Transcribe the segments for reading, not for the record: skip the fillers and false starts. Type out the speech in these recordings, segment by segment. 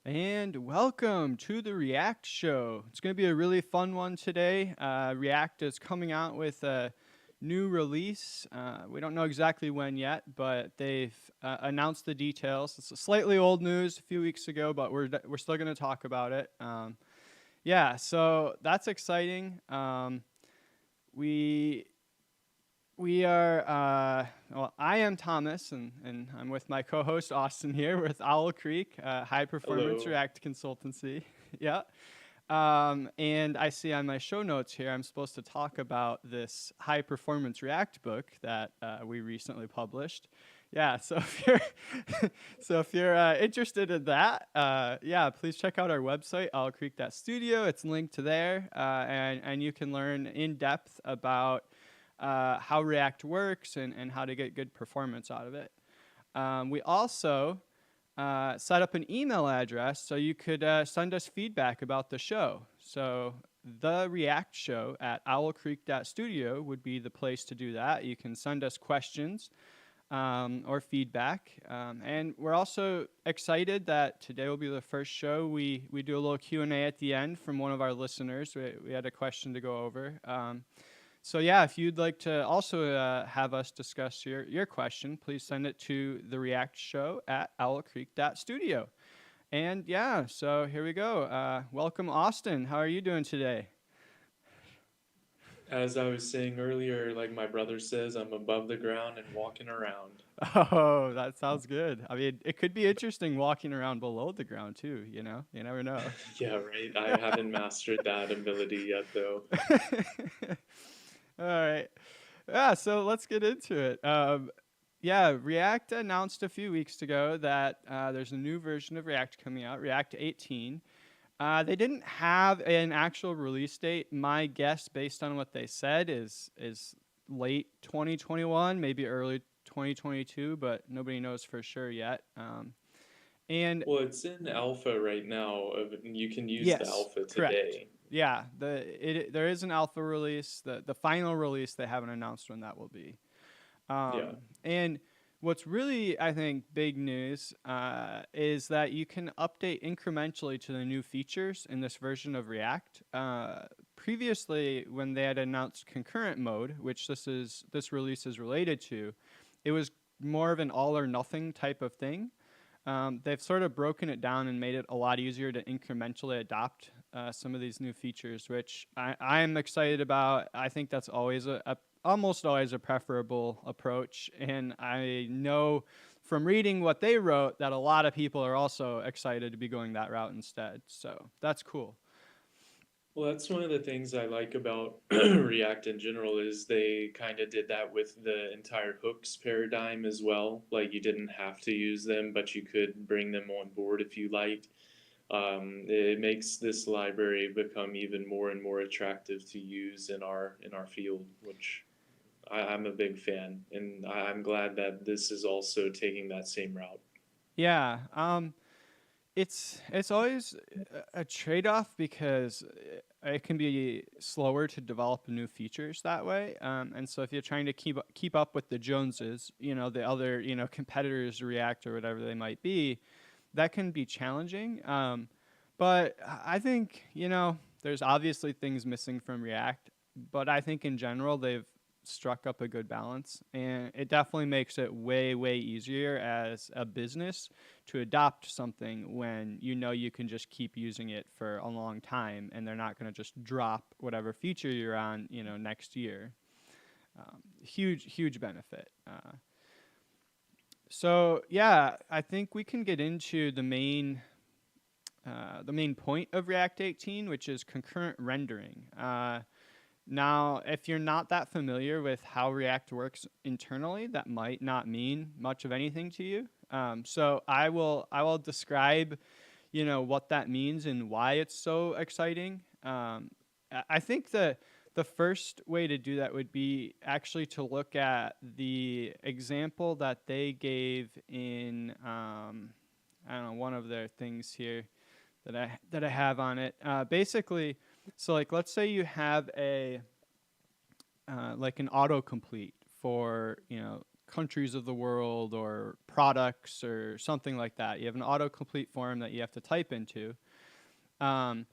And welcome to the React Show. It's going to be a really fun one today. React is coming out with a new release. We don't know exactly when yet, but they've announced the details. It's slightly old news a few weeks ago, but we're still going to talk about it. Yeah, so that's exciting. We we are, well, I am Thomas, and I'm with my co host Austin here with Owl Creek, High Performance Hello. React Consultancy. Yeah. And I see on my show notes here, I'm supposed to talk about this high performance React book that we recently published. Yeah, so if you're interested in that, yeah, please check out our website, owlcreek.studio. It's linked to there, and you can learn in depth about how React works and how to get good performance out of it. We also set up an email address so you could send us feedback about the show. So the React show at owlcreek.studio would be the place to do that. You can send us questions or feedback. And we're also excited that today will be the first show. We do a little Q&A at the end from one of our listeners. We had a question to go over. So yeah, if you'd like to also have us discuss your question, please send it to the React Show at owlcreek.studio. And yeah, so here we go. Welcome, Austin. How are you doing today? As I was saying earlier, like my brother says, I'm above the ground and walking around. Oh, that sounds good. I mean, it could be interesting walking around below the ground too, you know? You never know. Yeah, right. I haven't mastered that ability yet, though. All right. Yeah, so let's get into it. Yeah, React announced a few weeks ago that there's a new version of React coming out, React 18. They didn't have an actual release date. My guess, based on what they said, is late 2021, maybe early 2022, but nobody knows for sure yet. And Well, it's in alpha right now. You can use the yes, alpha correct. today. Yeah, there is an alpha release. The final release they haven't announced when that will be. Yeah. And what's really, I think, big news is that you can update incrementally to the new features in this version of React. Previously, when they had announced concurrent mode, which this release is related to, it was more of an all or nothing type of thing. They've sort of broken it down and made it a lot easier to incrementally adopt some of these new features, which I'm excited about. I think that's always almost always a preferable approach. And I know from reading what they wrote that a lot of people are also excited to be going that route instead. So that's cool. Well, that's one of the things I like about React in general is they kind of did that with the entire hooks paradigm as well. Like you didn't have to use them, but you could bring them on board if you liked. It makes this library become even more and more attractive to use in our field, which I'm a big fan, and I'm glad that this is also taking that same route. Yeah. It's always a trade-off because it can be slower to develop new features that way. And so if you're trying to keep up with the Joneses, the other competitors to React or whatever they might be, that can be challenging. But I think there's obviously things missing from React, but I think in general they've struck up a good balance, and it definitely makes it way easier as a business to adopt something when you can just keep using it for a long time, and they're not going to just drop whatever feature you're on next year. Huge benefit. So yeah, I think we can get into the main point of React 18, which is concurrent rendering. Now, if you're not that familiar with how React works internally, that might not mean much of anything to you. So I will describe, what that means and why it's so exciting. I think the first way to do that would be actually to look at the example that they gave in I don't know, one of their things here that I have on it. Basically, so like let's say you have a like an autocomplete for countries of the world or products or something like that. You have an autocomplete form that you have to type into. Um,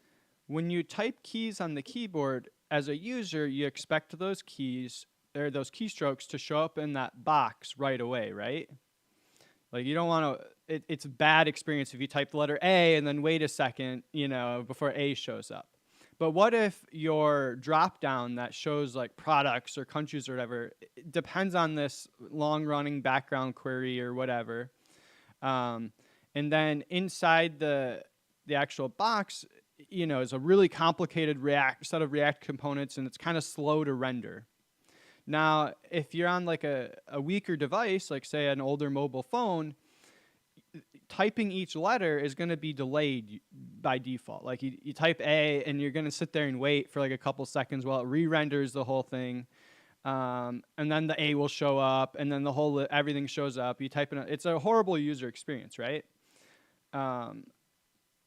when you type keys on the keyboard as a user, you expect those keys or those keystrokes to show up in that box right away, right? Like you don't want to. It's a bad experience if you type the letter A and then wait a second, before A shows up. But what if your drop down that shows like products or countries or whatever it depends on this long running background query or whatever, um, and then inside the actual box, is a really complicated React set of React components, and it's kind of slow to render. Now, if you're on like a weaker device, like say an older mobile phone, typing each letter is going to be delayed by default. Like you type A and you're going to sit there and wait for like a couple seconds while it re-renders the whole thing. And then the A will show up and then everything shows up. You type in, it's a horrible user experience, right?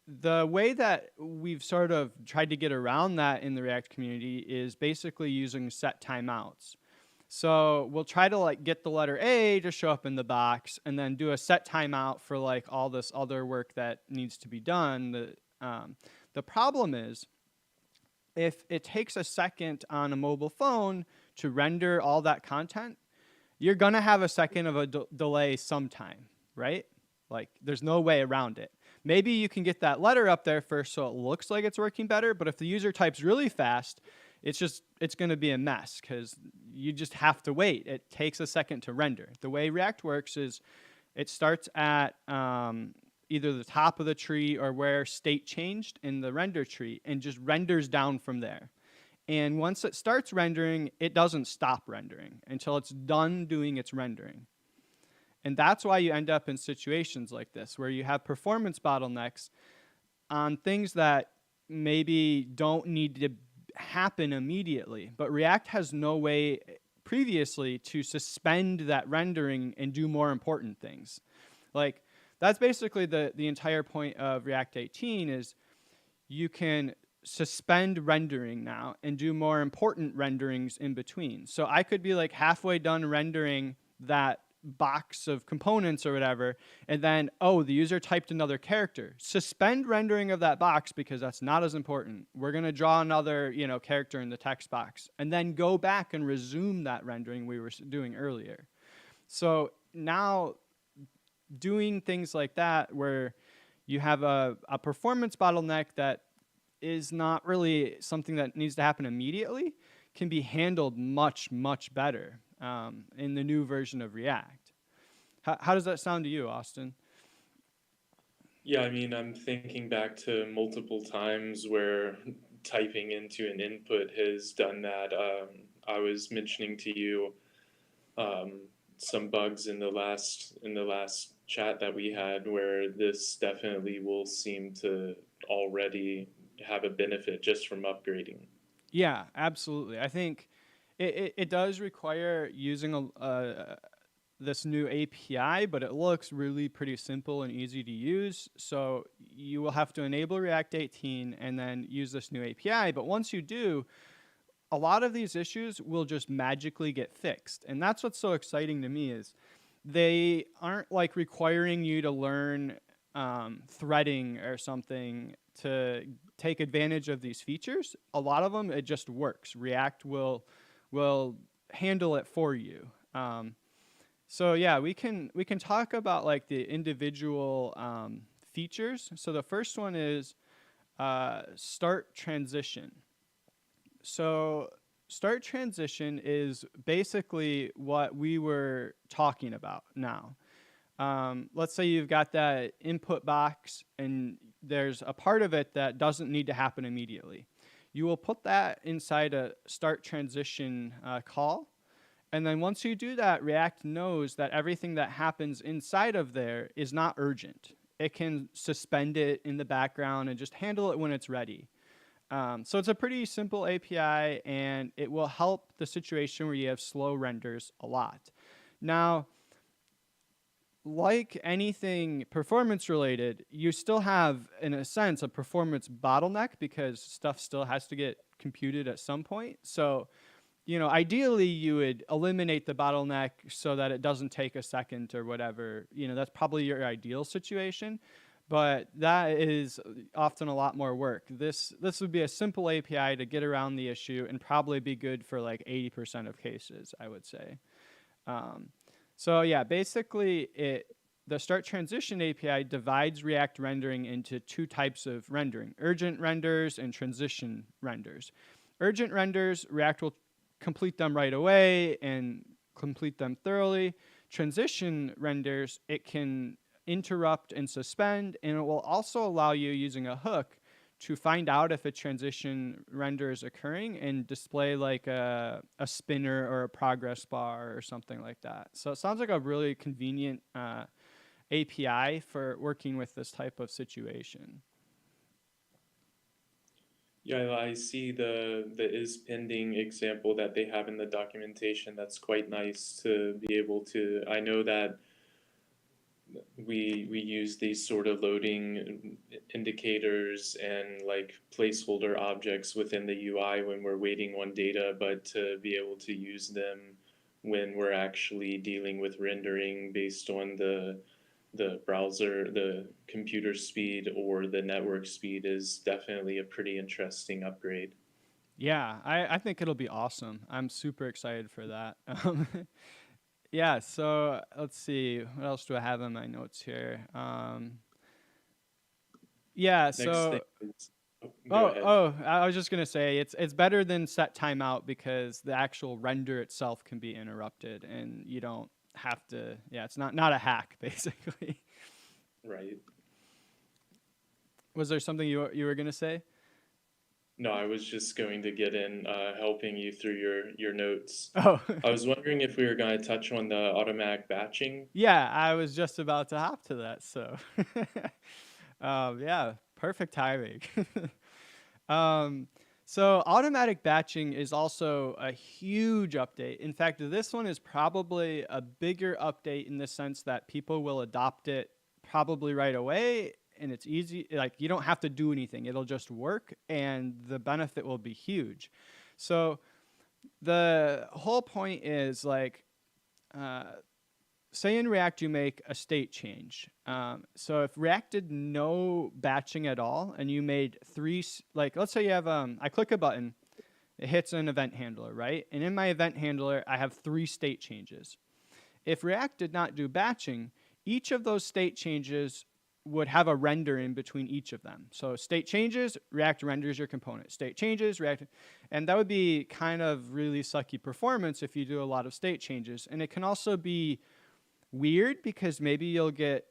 The way that we've sort of tried to get around that in the React community is basically using set timeouts. So we'll try to like get the letter A to show up in the box and then do a set timeout for like all this other work that needs to be done. The problem is if it takes a second on a mobile phone to render all that content, you're going to have a second of a delay sometime, right? Like there's no way around it. Maybe you can get that letter up there first so it looks like it's working better, but if the user types really fast, it's going to be a mess because you just have to wait. It takes a second to render. The way React works is it starts at either the top of the tree or where state changed in the render tree and just renders down from there. And once it starts rendering, it doesn't stop rendering until it's done doing its rendering. And that's why you end up in situations like this, where you have performance bottlenecks on things that maybe don't need to happen immediately. But React has no way previously to suspend that rendering and do more important things. Like, that's basically the entire point of React 18 is you can suspend rendering now and do more important renderings in between. So I could be like halfway done rendering that box of components or whatever, and then, oh, the user typed another character. Suspend rendering of that box because that's not as important. We're going to draw another, character in the text box, and then go back and resume that rendering we were doing earlier. So now doing things like that where you have a performance bottleneck that is not really something that needs to happen immediately can be handled much, much better in the new version of React. How does that sound to you, Austin? Yeah, I mean, I'm thinking back to multiple times where typing into an input has done that. I was mentioning to you some bugs in the last chat that we had where this definitely will seem to already have a benefit just from upgrading. Yeah, absolutely. I think it does require using this new API, but it looks really pretty simple and easy to use. So you will have to enable React 18 and then use this new API. But once you do, a lot of these issues will just magically get fixed. And that's what's so exciting to me is they aren't like requiring you to learn threading or something to take advantage of these features. A lot of them, it just works. React will handle it for you. So yeah, we can talk about like the individual features. So the first one is start transition. So start transition is basically what we were talking about now. Let's say you've got that input box and there's a part of it that doesn't need to happen immediately. You will put that inside a start transition call. And then once you do that, React knows that everything that happens inside of there is not urgent. It can suspend it in the background and just handle it when it's ready. So it's a pretty simple API, and it will help the situation where you have slow renders a lot. Now, like anything performance related, you still have, in a sense, a performance bottleneck because stuff still has to get computed at some point. So ideally you would eliminate the bottleneck so that it doesn't take a second or whatever. That's probably your ideal situation, but that is often a lot more work. This would be a simple API to get around the issue and probably be good for like 80% of cases, I would say. Um, so yeah, basically the start transition API divides React rendering into two types of rendering: urgent renders and transition renders. Urgent renders, React will complete them right away and complete them thoroughly. Transition renders, it can interrupt and suspend, and it will also allow you, using a hook, to find out if a transition render is occurring and display like a spinner or a progress bar or something like that. So it sounds like a really convenient API for working with this type of situation. Yeah, I see the is pending example that they have in the documentation. That's quite nice to be able to. I know that we use these sort of loading indicators and like placeholder objects within the UI when we're waiting on data, but to be able to use them when we're actually dealing with rendering based on the browser, the computer speed or the network speed is definitely a pretty interesting upgrade. Yeah, I think it'll be awesome. I'm super excited for that. Yeah, so let's see. What else do I have in my notes here? Yeah, Next thing so is, oh, go oh, ahead. oh, I was just gonna say it's better than set timeout because the actual render itself can be interrupted, and you don't have to. Yeah, it's not a hack basically. Right. Was there something you were gonna say? No, I was just going to get in helping you through your notes. Oh, I was wondering if we were going to touch on the automatic batching. yeah, I was just about to hop to that. So, yeah, perfect timing. um, so automatic batching is also a huge update. In fact, this one is probably a bigger update in the sense that people will adopt it probably right away. And it's easy, like you don't have to do anything. It'll just work, and the benefit will be huge. So the whole point is like, uh, say in React you make a state change. So if React did no batching at all, and you made three, like let's say you have, I click a button, it hits an event handler, right? And in my event handler, I have three state changes. If React did not do batching, each of those state changes would have a render in between each of them. So state changes, React renders your component. State changes, React, and that would be kind of really sucky performance if you do a lot of state changes. And it can also be weird because maybe you'll get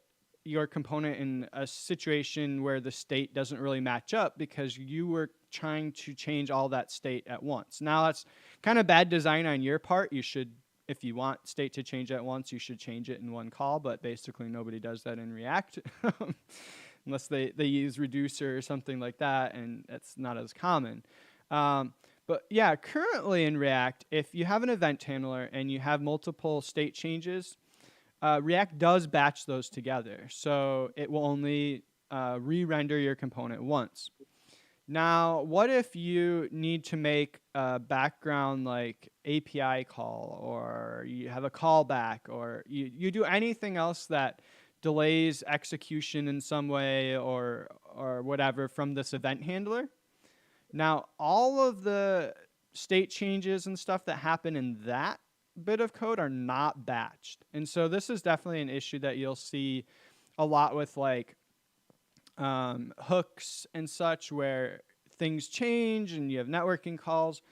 your component in a situation where the state doesn't really match up because you were trying to change all that state at once. Now that's kind of bad design on your part. You should, if you want state to change at once, you should change it in one call, but basically nobody does that in React unless they use reducer or something like that, and it's not as common. But yeah, currently in React, if you have an event handler and you have multiple state changes, React does batch those together. So it will only re-render your component once. Now, what if you need to make a background like API call, or you have a callback, or you do anything else that delays execution in some way or whatever from this event handler? Now, all of the state changes and stuff that happen in that bit of code are not batched. And so this is definitely an issue that you'll see a lot with like hooks and such, where things change and you have networking calls.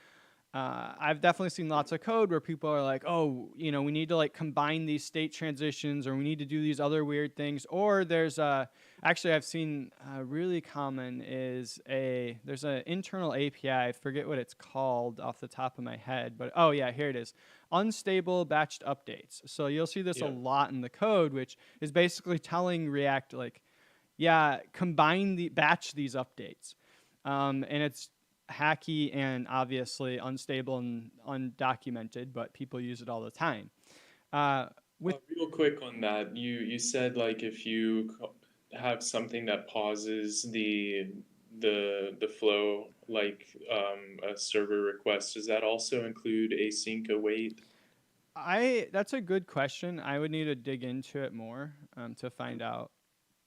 I've definitely seen lots of code where people are like, oh, we need to like combine these state transitions, or we need to do these other weird things. Or there's actually I've seen really common is there's an internal API. I forget what it's called off the top of my head, but oh yeah, here it is. Unstable batched updates. So you'll see this a Yeah. lot in the code, which is basically telling React like, yeah, batch these updates. And it's hacky and obviously unstable and undocumented, but people use it all the time. With Real quick on that, you said like if you have something that pauses the flow, like a server request, does that also include async await? That's a good question. I would need to dig into it more to find out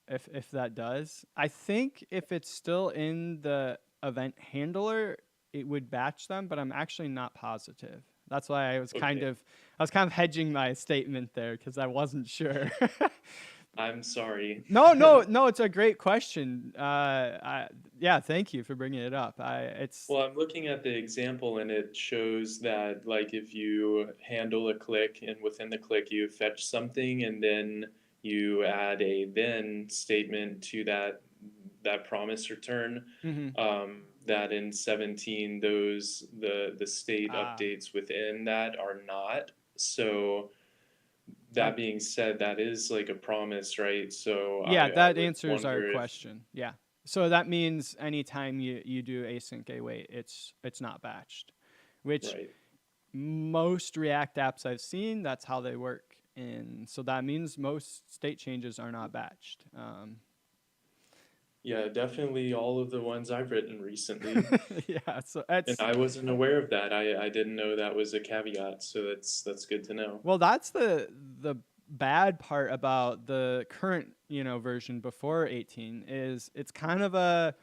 if that does. I think if it's still in the event handler, it would batch them, but I'm actually not positive. That's why Okay, I was kind of hedging my statement there because I wasn't sure. I'm sorry. No, it's a great question. Yeah, thank you for bringing it up. It's Well, I'm looking at the example and it shows that like if you handle a click and within the click you fetch something and then you add a then statement to that promise return, mhm. that in 17 the state Ah, updates within that are not. So that that being said, that is like a promise, right? So yeah, I that would answers our wonder if question. Yeah. So that means anytime you do async await, it's not batched, which right. most React apps I've seen, that's how they work. And so that means most state changes are not batched. Yeah, definitely all of the ones I've written recently. Yeah, so And that's I wasn't aware of that. I didn't know that was a caveat, so that's good to know. well, that's the bad part about the current version before 18 is it's kind of a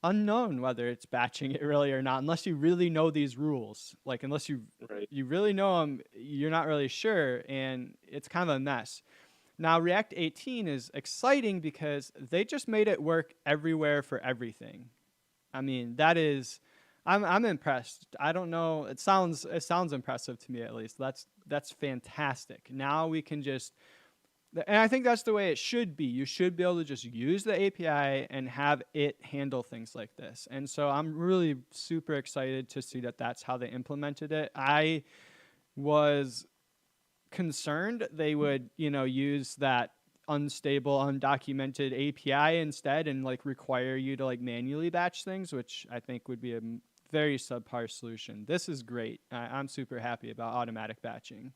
unknown whether it's batching it really or not unless you really know these rules. Like unless Right. you really know them, you're not really sure, and it's kind of a mess. Now, React 18 is exciting because they just made it work everywhere for everything. I mean, that is, I'm impressed. I don't know. It sounds impressive to me at least. That's fantastic. Now we can just, and I think that's the way it should be. You should be able to just use the API and have it handle things like this. And so I'm really super excited to see that that's how they implemented it. I was concerned they would, use that unstable, undocumented API instead and like require you to like manually batch things, which I think would be a very subpar solution. This is great. I'm super happy about automatic batching.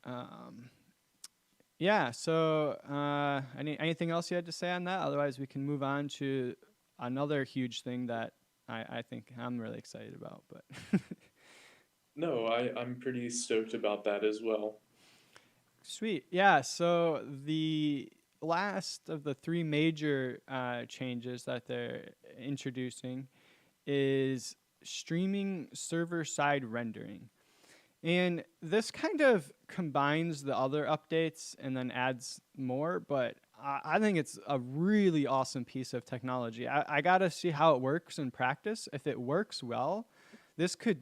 Um, yeah. So, anything else you had to say on that? Otherwise, we can move on to another huge thing that I think I'm really excited about. But No, I'm pretty stoked about that as well. sweet. Yeah. So the last of the three major changes that they're introducing is streaming server side rendering. And this kind of combines the other updates and then adds more, but I think it's a really awesome piece of technology. I got to see how it works in practice. If it works well, this could,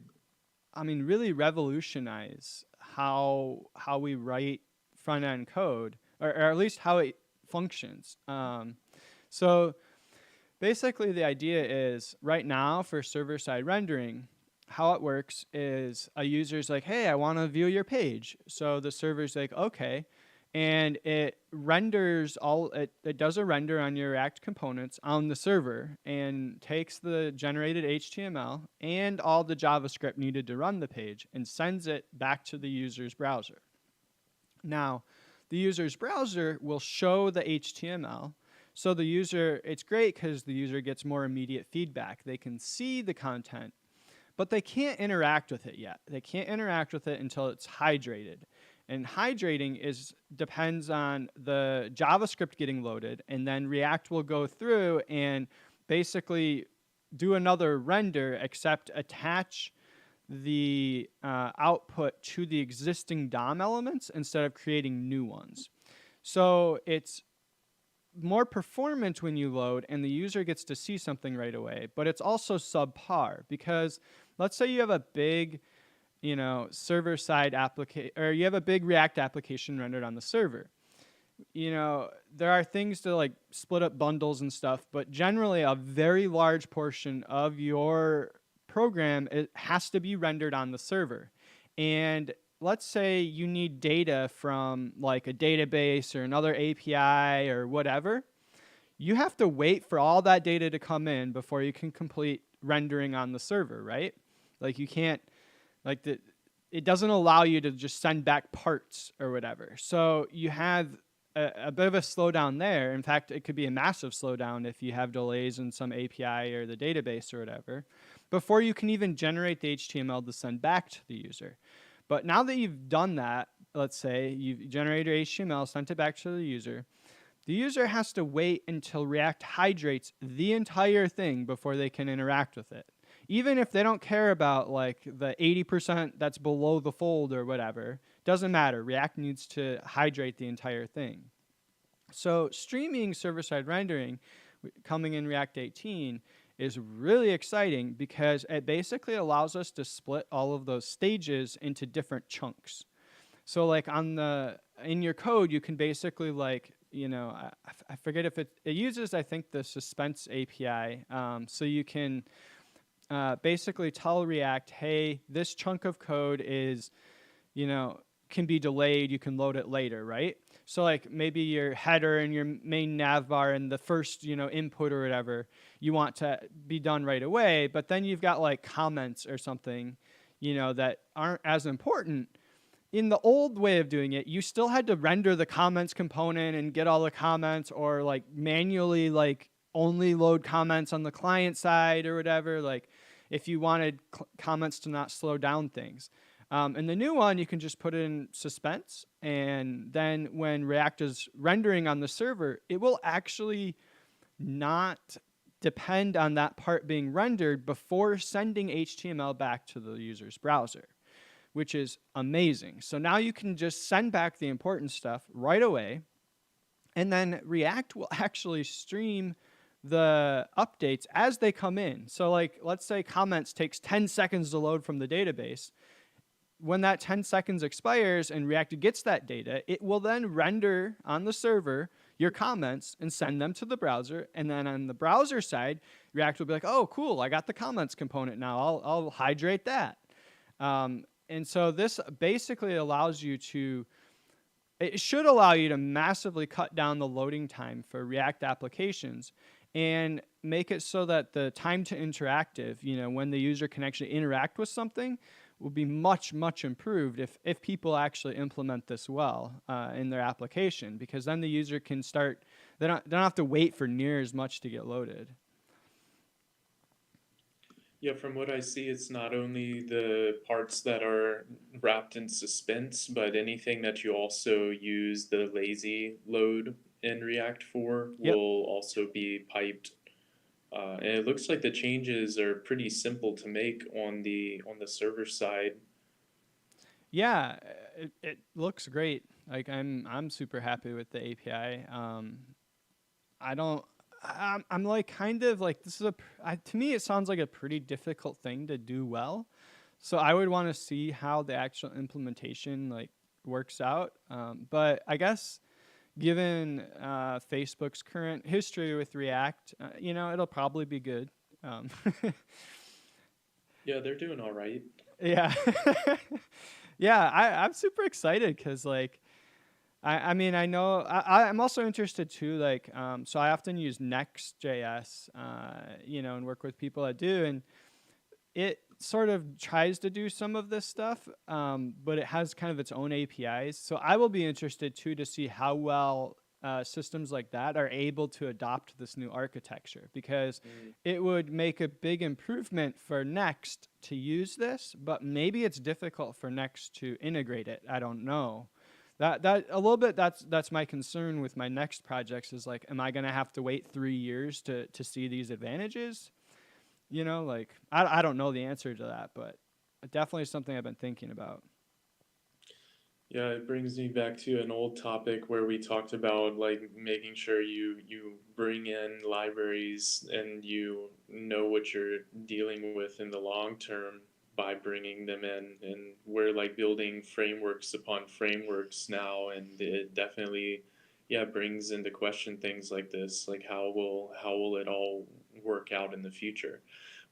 I mean, really revolutionize how we write front end code, or at least how it functions. So basically, the idea is right now for server side rendering, how it works is a user's like, hey, I want to view your page. So the server's like, okay. And it renders it does a render on your React components on the server and takes the generated HTML and all the JavaScript needed to run the page and sends it back to the user's browser. Now, the user's browser will show the HTML. So the user, it's great because the user gets more immediate feedback. They can see the content, but they can't interact with it yet. They can't interact with it until it's hydrated. And hydrating depends on the JavaScript getting loaded, and then React will go through and basically do another render, except attach the output to the existing DOM elements instead of creating new ones. So it's more performant when you load and the user gets to see something right away, but it's also subpar because let's say you have a big, server side application, or you have a big React application rendered on the server. There are things to like split up bundles and stuff, but generally a very large portion of your program it has to be rendered on the server. And let's say you need data from like a database or another API or whatever, you have to wait for all that data to come in before you can complete rendering on the server, right? Like you can't, like it doesn't allow you to just send back parts or whatever. So you have a bit of a slowdown there. In fact, it could be a massive slowdown if you have delays in some API or the database or whatever, before you can even generate the HTML to send back to the user. But now that you've done that, let's say you've generated your HTML, sent it back to the user has to wait until React hydrates the entire thing before they can interact with it. Even if they don't care about like the 80% that's below the fold or whatever, doesn't matter. React needs to hydrate the entire thing. So streaming server-side rendering coming in React 18 is really exciting because it basically allows us to split all of those stages into different chunks. So like in your code, you can basically like, I forget if it uses, I think, the suspense API. So you can basically tell React, hey, this chunk of code is, can be delayed. You can load it later, right? So like maybe your header and your main nav bar and the first, input or whatever, you want to be done right away. But then you've got like comments or something, that aren't as important. In the old way of doing it, you still had to render the comments component and get all the comments, or like manually like only load comments on the client side or whatever, like if you wanted comments to not slow down things. In the new one, you can just put it in suspense, and then when React is rendering on the server, it will actually not depend on that part being rendered before sending HTML back to the user's browser, which is amazing. So now you can just send back the important stuff right away, and then React will actually stream the updates as they come in. So like, let's say comments takes 10 seconds to load from the database. When that 10 seconds expires and React gets that data, it will then render on the server your comments and send them to the browser. And then on the browser side, React will be like, oh, cool, I got the comments component now. I'll hydrate that. And so this basically allows you to, it should allow you to massively cut down the loading time for React applications and make it so that the time to interactive, when the user can actually interact with something, will be much, much improved if people actually implement this well in their application, because then the user can start, they don't have to wait for near as much to get loaded. Yeah, from what I see, it's not only the parts that are wrapped in suspense, but anything that you also use the lazy load in React for Yep. will also be piped. And it looks like the changes are pretty simple to make on the server side. Yeah, it looks great. Like I'm super happy with the API. I don't. I'm like kind of like this is to me it sounds like a pretty difficult thing to do well. So I would want to see how the actual implementation like works out. But I guess given Facebook's current history with React, it'll probably be good. Um, Yeah, they're doing all right. yeah, yeah. I'm super excited because like I mean, I know I'm also interested too. Like, so I often use Next.js, and work with people that do, and it sort of tries to do some of this stuff, but it has kind of its own APIs. So I will be interested too to see how well systems like that are able to adopt this new architecture, because it would make a big improvement for Next to use this, but maybe it's difficult for Next to integrate it. I don't know. That a little bit that's my concern with my next projects is like, am I gonna have to wait 3 years to see these advantages? Like I don't know the answer to that, but definitely something I've been thinking about. Yeah, it brings me back to an old topic where we talked about like making sure you bring in libraries and you know what you're dealing with in the long term by bringing them in. And we're like building frameworks upon frameworks now, and it definitely, yeah, brings into question things like this, like how will it all work out in the future.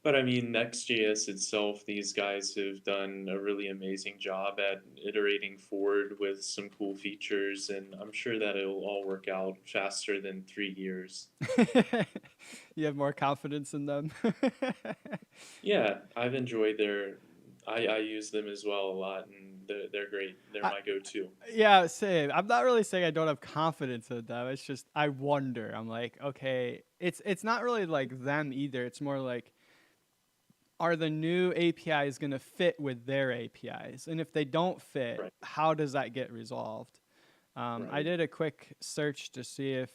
But I mean, Next.js itself, these guys have done a really amazing job at iterating forward with some cool features, and I'm sure that it'll all work out faster than 3 years. You have more confidence in them. Yeah, I've enjoyed I use them as well a lot, and they're great. They're I, my go-to. yeah, same. I'm not really saying I don't have confidence in them. It's just I wonder. I'm like, okay, it's not really like them either. It's more like, are the new APIs going to fit with their APIs? And if they don't fit, Right, how does that get resolved? I right. did a quick search to see if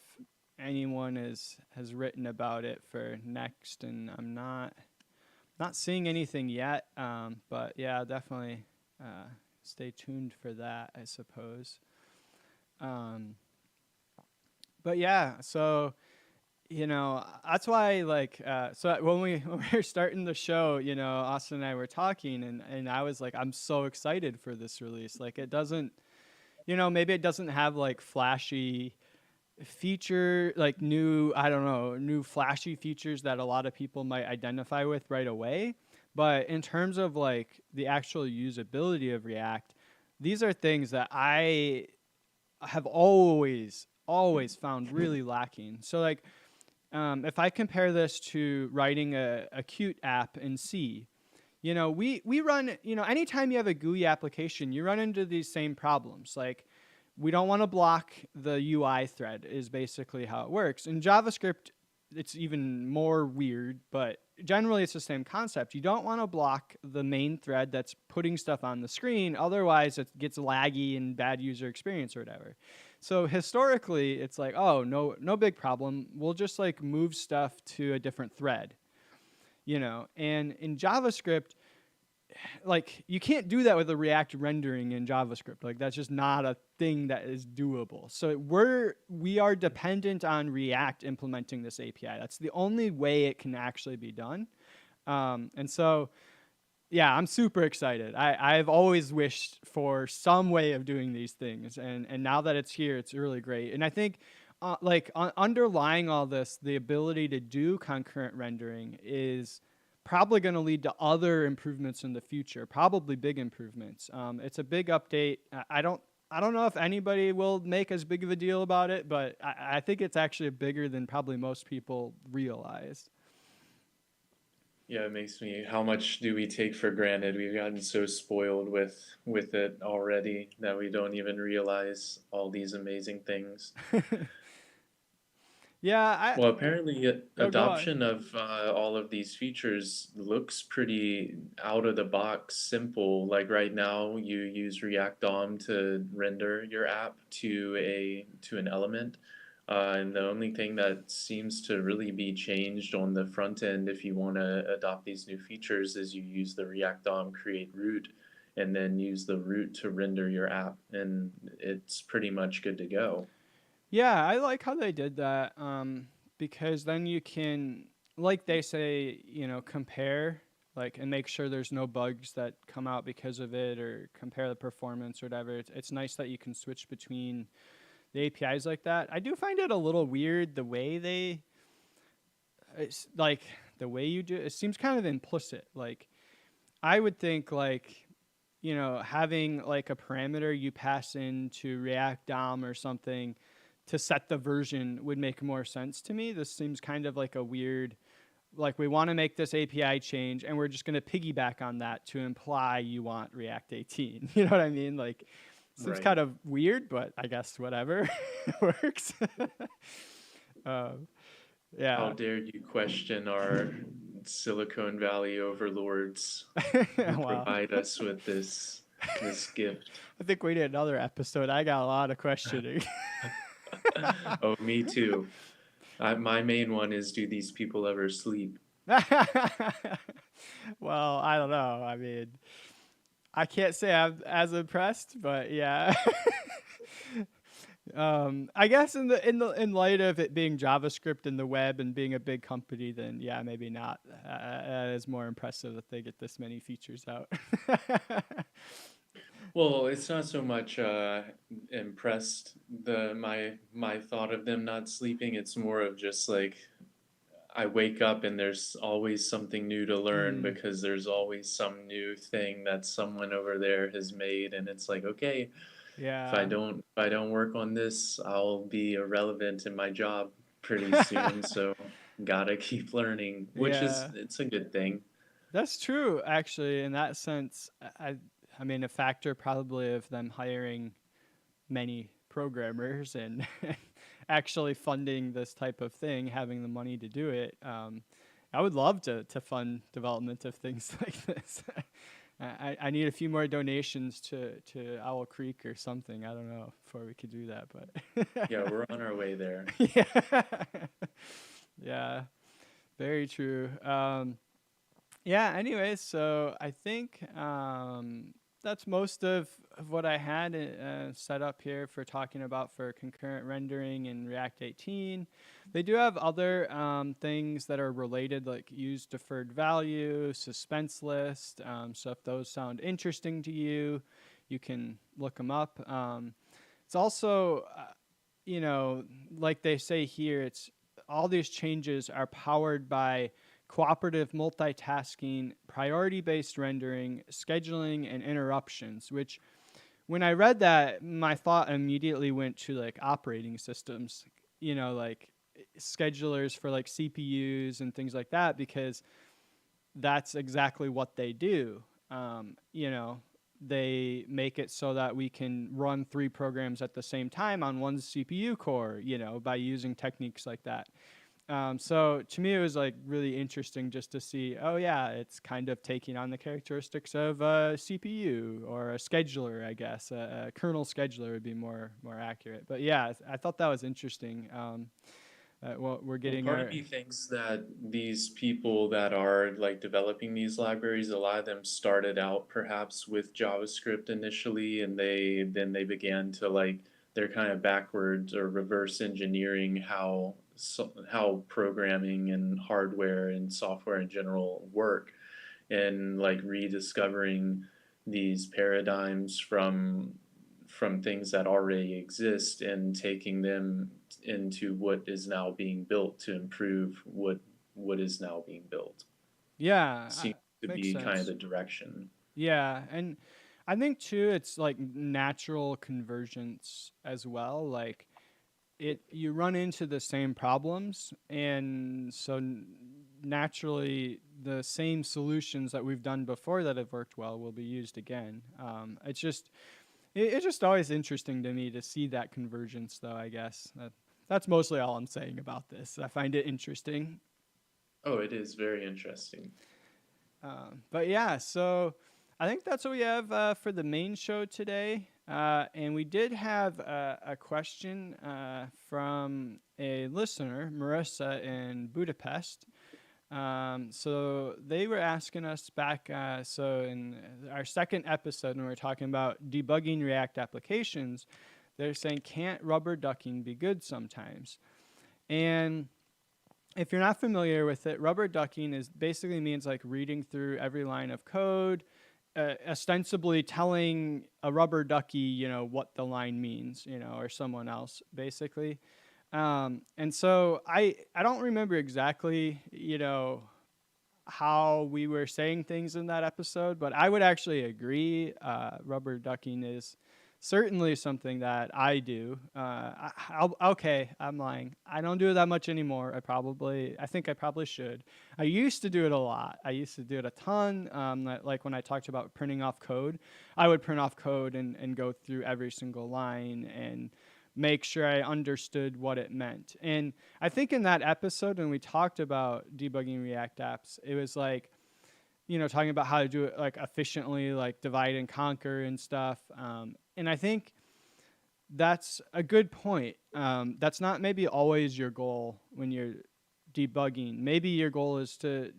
anyone has written about it for Next, and I'm not seeing anything yet. But yeah, definitely stay tuned for that, I suppose. Um, but yeah, so that's why like so when we when we were starting the show, Austin and I were talking, and I was like, I'm so excited for this release. Like it doesn't, maybe it doesn't have like flashy feature, like new, I don't know, new flashy features that a lot of people might identify with right away, but in terms of like the actual usability of React, these are things that I have always found really lacking. So like if I compare this to writing a Qt app in C, we run, anytime you have a GUI application, you run into these same problems. Like, we don't want to block the UI thread, is basically how it works. In JavaScript, it's even more weird, but generally it's the same concept. You don't want to block the main thread that's putting stuff on the screen, otherwise it gets laggy and bad user experience or whatever. So historically, it's like, oh, no big problem. We'll just like move stuff to a different thread, and in JavaScript, like you can't do that with a React rendering in JavaScript. Like that's just not a thing that is doable. So we are dependent on React implementing this API. That's the only way it can actually be done. And so yeah, I'm super excited. I've always wished for some way of doing these things, and now that it's here, it's really great. And I think underlying all this, the ability to do concurrent rendering is probably going to lead to other improvements in the future, probably big improvements. It's a big update. I don't know if anybody will make as big of a deal about it, but I think it's actually bigger than probably most people realize. Yeah, it makes me. How much do we take for granted? We've gotten so spoiled with it already that we don't even realize all these amazing things. Yeah, Well, apparently, oh, go on. adoption of all of these features looks pretty out of the box simple. Like right now, you use React DOM to render your app to an element, and the only thing that seems to really be changed on the front end, if you want to adopt these new features, is you use the React DOM create root, and then use the root to render your app, and it's pretty much good to go. Yeah, I like how they did that, because then you can, like they say, compare, like, and make sure there's no bugs that come out because of it, or compare the performance or whatever. It's nice that you can switch between the APIs like that. I do find it a little weird the way it's like the way you do it. It seems kind of implicit. Like, I would think like, having like a parameter you pass into React DOM or something to set the version would make more sense to me. This seems kind of like a weird, like we want to make this API change and we're just going to piggyback on that to imply you want React 18. You know what I mean? Like, seems Right. kind of weird, but I guess whatever works. um, How yeah. dare you question our Silicon Valley overlords who Well, provide us with this gift? I think we need another episode. I got a lot of questioning. Oh, me too. My main one is, do these people ever sleep? Well, I don't know. I mean, I can't say I'm as impressed, but yeah. I guess in light of it being JavaScript and the web and being a big company, then yeah, maybe not. It's more impressive that they get this many features out. Well, it's not so much impressed my thought of them not sleeping. It's more of just like I wake up and there's always something new to learn Mm, because there's always some new thing that someone over there has made, and it's like, okay, yeah. if I don't work on this, I'll be irrelevant in my job pretty soon, so gotta keep learning, which is Yeah. it's a good thing. That's true, actually. In that sense, I mean, a factor probably of them hiring many programmers and actually funding this type of thing, having the money to do it. I would love to fund development of things like this. I need a few more donations to Owl Creek or something. I don't know before we could do that, but Yeah, we're on our way there. yeah, yeah, very true. Yeah, anyways, so I think that's most of what I had set up here for talking about for concurrent rendering in React 18. They do have other things that are related, like use deferred value, suspense list. So if those sound interesting to you, you can look them up. It's also, like they say here, it's all these changes are powered by cooperative multitasking, priority based rendering, scheduling, and interruptions, which when I read that, my thought immediately went to like operating systems, like schedulers for like CPUs and things like that, because that's exactly what they do. They make it so that we can run three programs at the same time on one CPU core, by using techniques like that. So to me, it was like really interesting just to see, oh yeah, it's kind of taking on the characteristics of a CPU or a scheduler, I guess. A kernel scheduler would be more accurate. But yeah, I thought that was interesting. Well, we're Well, getting part of our me thinks that these people that are like developing these libraries, a lot of them started out perhaps with JavaScript initially, and they began to like they're kind of backwards or reverse engineering how programming and hardware and software in general work, and like rediscovering these paradigms from things that already exist and taking them into what is now being built to improve what is now being built. yeah, Seems to makes be kind of sense. the direction. Yeah, and I think too, it's like natural convergence as well. Like you run into the same problems, and so naturally the same solutions that we've done before that have worked well will be used again. It's just always interesting to me to see that convergence, though. I guess that's mostly all I'm saying about this. I find it interesting. Oh, it is very interesting. But yeah, so I think that's what we have for the main show today. And we did have a question from a listener, Marissa in Budapest. So they were asking us back, so in our second episode, when we were talking about debugging React applications, they're saying, can't rubber ducking be good sometimes? And if you're not familiar with it, rubber ducking is basically means like reading through every line of code, ostensibly telling a rubber ducky, what the line means, or someone else, basically. And so I don't remember exactly, how we were saying things in that episode, but I would actually agree. Rubber ducking is certainly something that I do. Okay, I'm lying. I don't do it that much anymore. I think I probably should. I used to do it a lot. I used to do it a ton. Like when I talked about printing off code, I would print off code and go through every single line and make sure I understood what it meant. And I think in that episode when we talked about debugging React apps, it was like, talking about how to do it like efficiently, like divide and conquer and stuff. And I think that's a good point. That's not maybe always your goal when you're debugging. Maybe your goal is to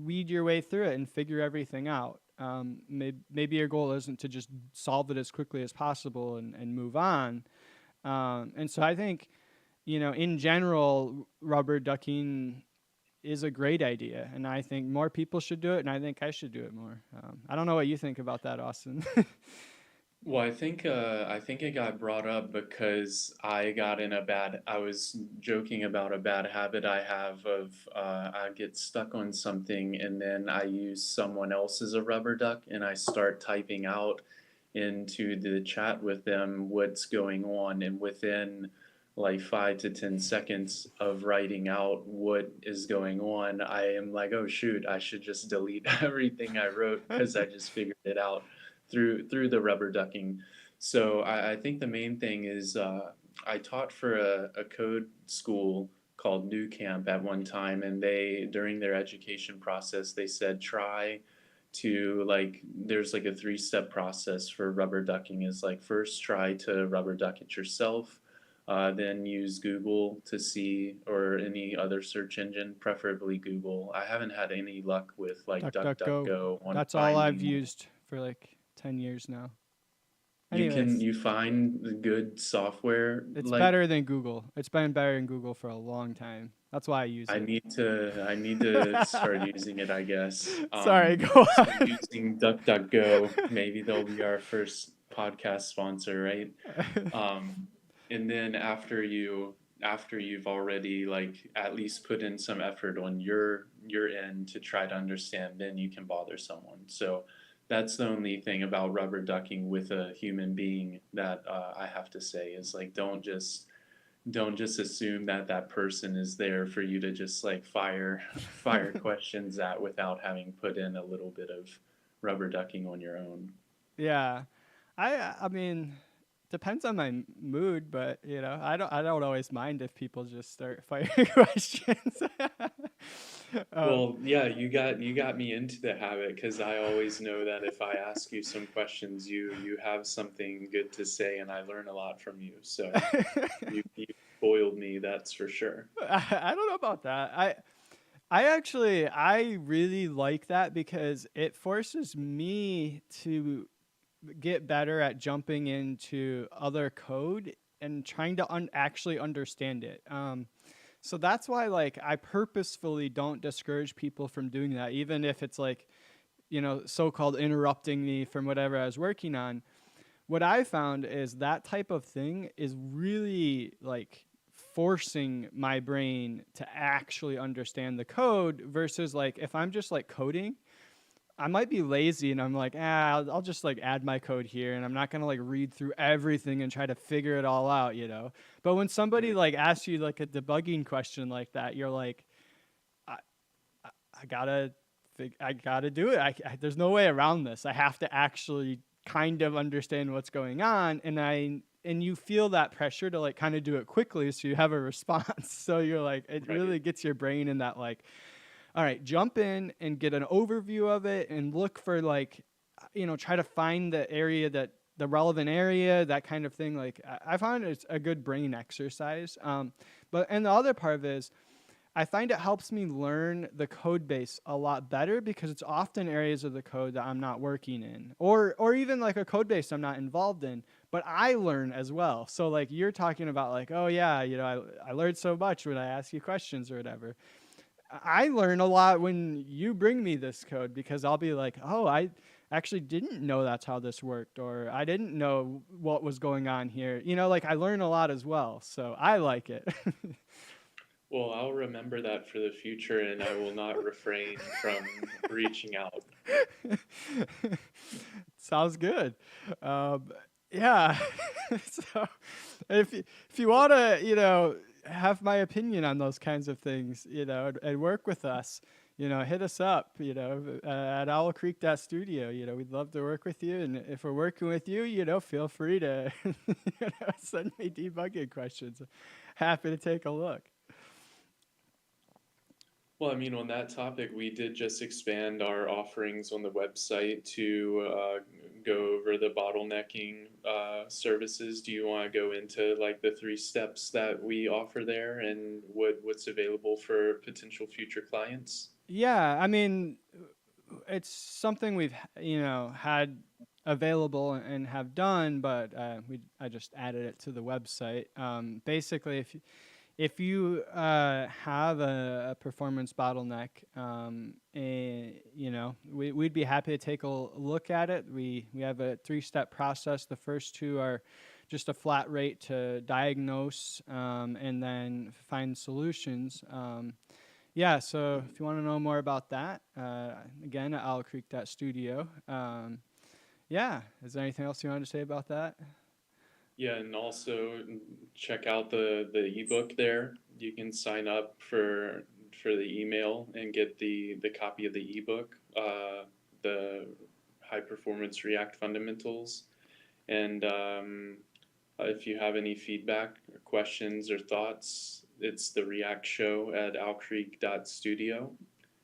weed your way through it and figure everything out. Maybe your goal isn't to just solve it as quickly as possible and move on. And so I think, in general, rubber ducking is a great idea, and I think more people should do it, and I think I should do it more. I don't know what you think about that, Austin. Well, I think it got brought up because I was joking about a bad habit I have of I get stuck on something and then I use someone else as a rubber duck and I start typing out into the chat with them what's going on, and like 5 to 10 seconds of writing out what is going on, I am like, oh shoot, I should just delete everything I wrote because I just figured it out through the rubber ducking. So I think the main thing is I taught for a code school called New Camp at one time, and they during their education process they said try to like there's like a three-step process for rubber ducking is like first try to rubber duck it yourself, then use Google to see or any other search engine, preferably Google. I haven't had any luck with like DuckDuckGo. DuckDuckGo on That's all I've finding. used for like 10 years now. Can Anyways, you find the good software it's like better than Google. It's been better than Google for a long time. That's why I use it. I need to start using it, I guess. Sorry, go So on. using DuckDuckGo, maybe they'll be our first podcast sponsor, right? Um, and then after you've already like at least put in some effort on your end to try to understand, then you can bother someone. So that's the only thing about rubber ducking with a human being that I have to say is like don't just assume that that person is there for you to just like fire questions at without having put in a little bit of rubber ducking on your own. Yeah. I mean, depends on my mood, but I don't always mind if people just start firing questions. um, Well, yeah, you got me into the habit because I always know that if I ask you some questions, you have something good to say, and I learn a lot from you. So you spoiled me, that's for sure. I don't know about that. I really like that because it forces me to get better at jumping into other code and trying to actually understand it. So that's why like I purposefully don't discourage people from doing that, even if it's like so-called interrupting me from whatever I was working on. What I found is that type of thing is really like forcing my brain to actually understand the code versus like if I'm just like coding, I might be lazy and I'm like, I'll just like add my code here and I'm not gonna like read through everything and try to figure it all out. But when somebody Right. like asks you like a debugging question like that, you're like, I, I gotta, I gotta do it. There's no way around this. I have to actually kind of understand what's going on, and you feel that pressure to like kind of do it quickly so you have a response. So you're like, it Right. really gets your brain in that like, all right, jump in and get an overview of it and look for like, try to find the relevant area, that kind of thing. Like I find it's a good brain exercise. And the other part of it is I find it helps me learn the code base a lot better because it's often areas of the code that I'm not working in, or even like a code base I'm not involved in, but I learn as well. So like you're talking about like, oh yeah, I learned so much when I ask you questions or whatever. I learn a lot when you bring me this code because I'll be like, oh, I actually didn't know that's how this worked, or I didn't know what was going on here. Like I learn a lot as well. So I like it. Well, I'll remember that for the future, and I will not refrain from reaching out. Sounds good. Um, yeah. So if you want to, have my opinion on those kinds of things, and work with us, hit us up, at Owl Creek Studio. We'd love to work with you. And if we're working with you, feel free to send me debugging questions. Happy to take a look. Well, I mean, on that topic, we did just expand our offerings on the website to go over the bottlenecking services. Do you want to go into like the three steps that we offer there and what's available for potential future clients? Yeah, I mean, it's something we've had available and have done, but I just added it to the website. Basically, if you have a performance bottleneck, we'd be happy to take a look at it. We have a 3-step process. The first two are just a flat rate to diagnose and then find solutions. Yeah, so if you want to know more about that, again, at Owl Creek Studio. Yeah, is there anything else you wanted to say about that? Yeah, and also check out the ebook there. You can sign up for the email and get the copy of the ebook, the high performance React fundamentals. And if you have any feedback or questions or thoughts, it's the React Show at owlcreek.studio.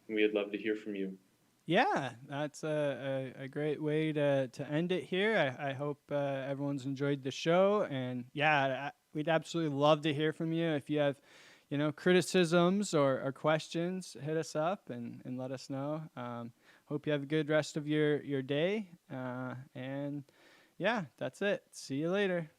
We'd love to hear from you. Yeah, that's a great way to end it here. I hope everyone's enjoyed the show. And yeah, we'd absolutely love to hear from you. If you have, criticisms or questions, hit us up and let us know. Hope you have a good rest of your day. And yeah, that's it. See you later.